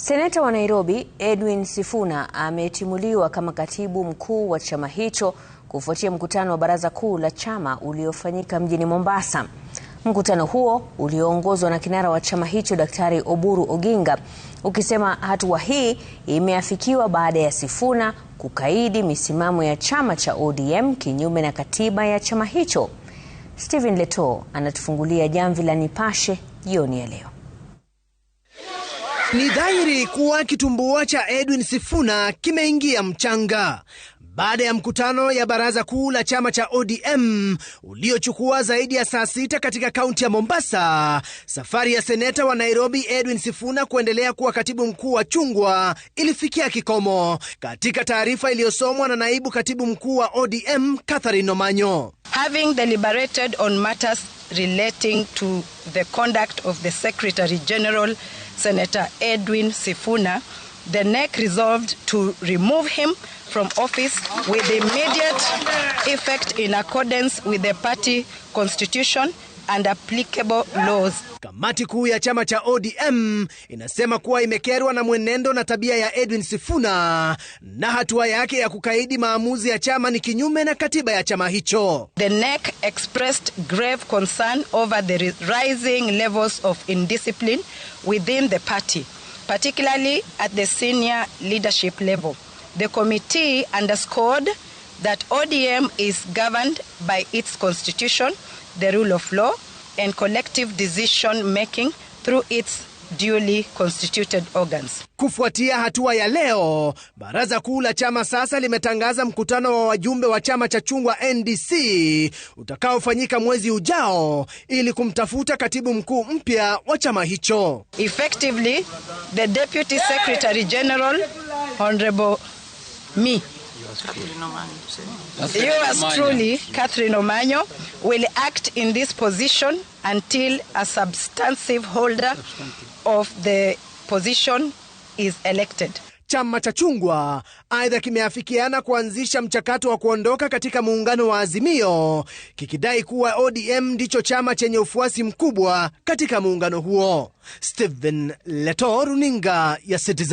Seneta wa Nairobi Edwin Sifuna ametimuliwa kama katibu mkuu wa chama hicho kufuatia mkutano wa baraza kuu la chama uliofanyika mjini Mombasa. Mkutano huo ulioongozwa na kinara wa chama hicho Daktari Oburu Oginga ukisema hatua hii imeafikiwa baada ya Sifuna kukaidi misimamo ya chama cha ODM kinyume na katiba ya chama hicho. Stephen Leto anatufungulia jamvi la Nipashe jioni ya leo. Ni dhahiri kuwa kitumbua cha Edwin Sifuna kimeingia mchanga baada ya mkutano ya baraza kuu la chama cha ODM uliochukua zaidi ya saa 6 katika kaunti ya Mombasa. Safari ya seneta wa Nairobi Edwin Sifuna kuendelea kuwa katibu mkuu wa chungwa ilifikia kikomo. Katika taarifa iliyosomwa na naibu katibu mkuu wa ODM Catherine Omanyo, having deliberated on matters relating to the conduct of the Secretary General Senator Edwin Sifuna, the NEC resolved to remove him from office with immediate effect in accordance with the party constitution and applicable laws. Kamati kuu ya chama cha ODM inasema kuwa imekerwa na mwenendo na tabia ya Edwin Sifuna na hatua yake ya kukaidi maamuzi ya chama ni kinyume na katiba ya chama hicho. The NEC expressed grave concern over the rising levels of indiscipline within the party, particularly at the senior leadership level. The committee underscored that ODM is governed by its constitution, the rule of law, and collective decision-making through its duly constituted organs. Kufuatia hatua ya leo, baraza kuu la chama sasa limetangaza mkutano wa wajumbe wa chama cha chungwa NDC utakaofanyika mwezi ujao ili kumtafuta katibu mkuu mpya wa chama hicho. Effectively, the Deputy Secretary General, Honorable me, yours truly, Catherine Omanyo, will act in this position until a substantive holder of the position is elected. Chama cha chungwa aidha kimeafikiana kuanzisha mchakato wa kuondoka katika muungano wa Azimio, kikidai kuwa ODM ndicho chama chenye ufuasi mkubwa katika muungano huo. Stephen Leto, runinga ya Citizen.